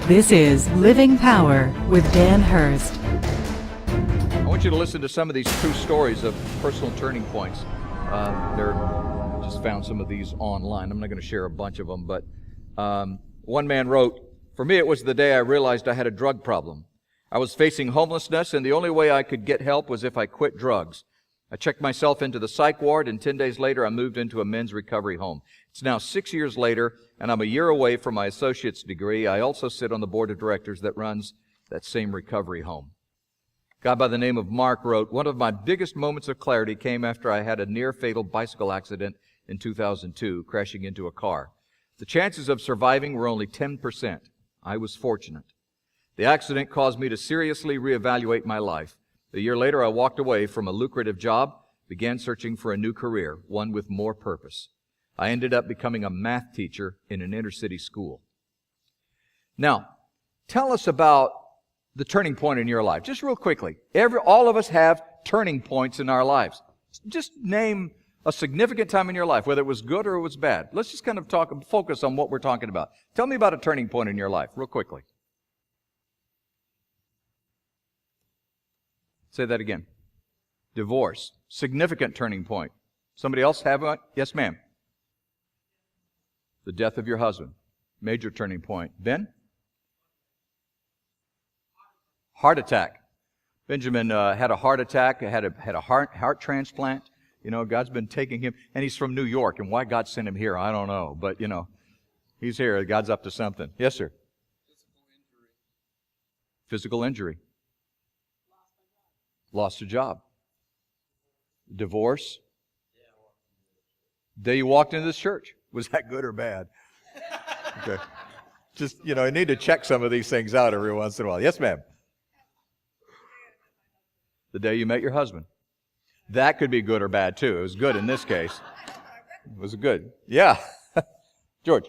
This is Living Power with Dan Hurst. I want you to listen to some of these true stories of personal turning points. I just found some of these online. I'm not going to share a bunch of them, but one man wrote, "For me, it was the day I realized I had a drug problem. I was facing homelessness, and the only way I could get help was if I quit drugs. I checked myself into the psych ward, and 10 days later, I moved into a men's recovery home. It's now 6 years later, and I'm a year away from my associate's degree. I also sit on the board of directors that runs that same recovery home." A guy by the name of Mark wrote, "One of my biggest moments of clarity came after I had a near-fatal bicycle accident in 2002, crashing into a car. The chances of surviving were only 10%. I was fortunate. The accident caused me to seriously reevaluate my life. A year later, I walked away from a lucrative job, began searching for a new career, one with more purpose. I ended up becoming a math teacher in an inner-city school." Now, tell us about the turning point in your life. Just real quickly. All of us have turning points in our lives. Just name a significant time in your life, whether it was good or it was bad. Let's just kind of focus on what we're talking about. Tell me about a turning point in your life, real quickly. Say that again. Divorce. Significant turning point. Somebody else have one? Yes, ma'am. The death of your husband. Major turning point. Ben? Heart attack. Benjamin had a heart attack, had a heart transplant. You know, God's been taking him, and he's from New York, and why God sent him here, I don't know. But, you know, he's here. God's up to something. Yes, sir. Physical injury. Lost a job. Divorce. Day you walked into this church. Was that good or bad? Okay. Just, you know, I need to check some of these things out every once in a while. Yes, ma'am. The day you met your husband. That could be good or bad, too. It was good in this case. It was good. Yeah. George.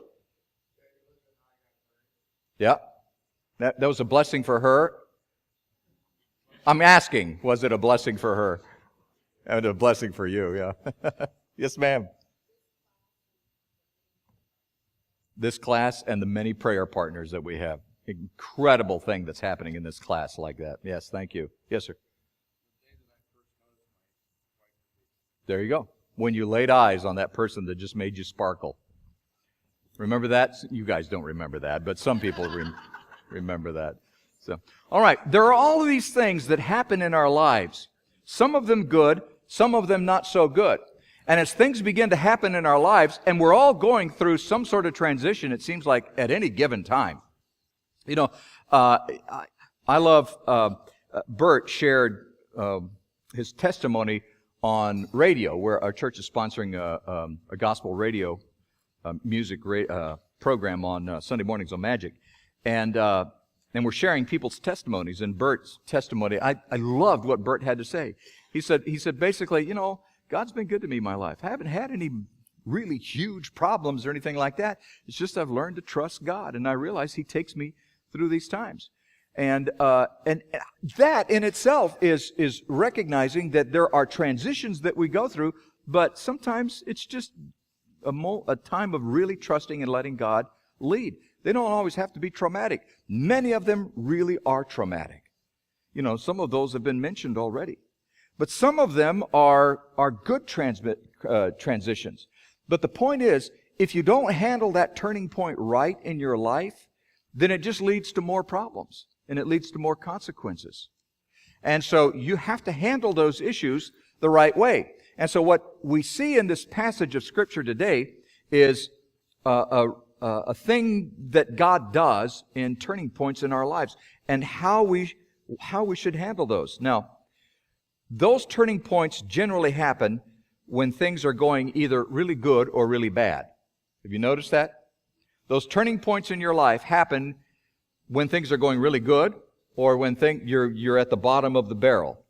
Yeah. That was a blessing for her. I'm asking, was it a blessing for her? And a blessing for you, yeah. Yes, ma'am. This class and the many prayer partners that we have. Incredible thing that's happening in this class like that. Yes, thank you. Yes, sir. There you go. When you laid eyes on that person that just made you sparkle. Remember that? You guys don't remember that, but some people remember that. So, all right, there are all of these things that happen in our lives. Some of them good, some of them not so good. And as things begin to happen in our lives, and we're all going through some sort of transition, it seems like at any given time. You know, I love, Bert shared his testimony on radio, where our church is sponsoring a gospel radio music program on Sunday mornings on Magic. And we're sharing people's testimonies. And Bert's testimony, I loved what Bert had to say. He said basically, you know, God's been good to me in my life. I haven't had any really huge problems or anything like that. It's just I've learned to trust God, and I realize He takes me through these times. And that in itself is recognizing that there are transitions that we go through, but sometimes it's just a time of really trusting and letting God lead. They don't always have to be traumatic. Many of them really are traumatic. You know, some of those have been mentioned already. But some of them are good transitions. But the point is, if you don't handle that turning point right in your life, then it just leads to more problems, and it leads to more consequences. And so you have to handle those issues the right way. And so what we see in this passage of Scripture today is a thing that God does in turning points in our lives, and how we should handle those. Now, those turning points generally happen when things are going either really good or really bad. Have you noticed that? Those turning points in your life happen when things are going really good or when you're at the bottom of the barrel.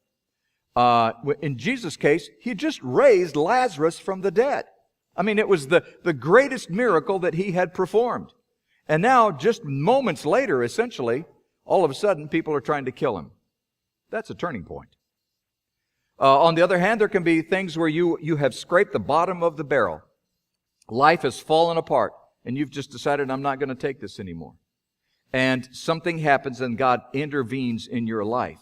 In Jesus' case, He just raised Lazarus from the dead. I mean, it was the greatest miracle that He had performed. And now, just moments later, essentially, all of a sudden, people are trying to kill Him. That's a turning point. On the other hand, there can be things where you have scraped the bottom of the barrel. Life has fallen apart, and you've just decided, I'm not going to take this anymore. and something happens and God intervenes in your life.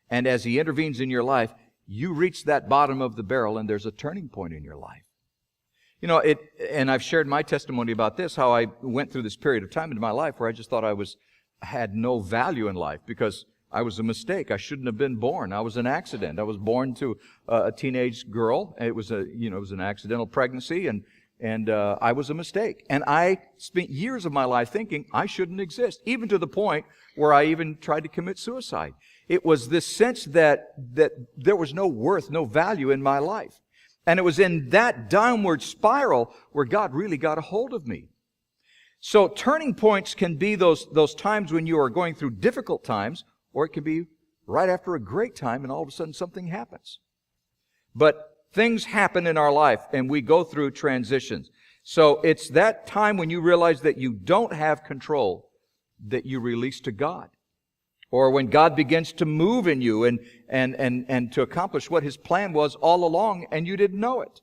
And as He intervenes in your life, you reach that bottom of the barrel and there's a turning point in your life. You know, and I've shared my testimony about this, how I went through this period of time in my life where I just thought I had no value in life because I was a mistake. I shouldn't have been born. I was an accident. I was born to a teenage girl. It was an accidental pregnancy, and I was a mistake. And I spent years of my life thinking I shouldn't exist, even to the point where I even tried to commit suicide. It was this sense that there was no worth, no value in my life. And it was in that downward spiral where God really got a hold of me. So turning points can be those times when you are going through difficult times, or it can be right after a great time and all of a sudden something happens. But things happen in our life and we go through transitions. So it's that time when you realize that you don't have control that you release to God. Or when God begins to move in you and to accomplish what His plan was all along and you didn't know it.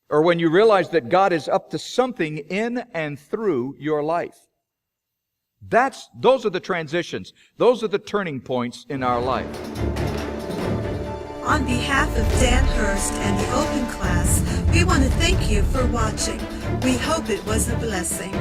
Or when you realize that God is up to something in and through your life. Those are the transitions. Those are the turning points in our life. On behalf of Dan Hurst and the Open Class, we want to thank you for watching. We hope it was a blessing.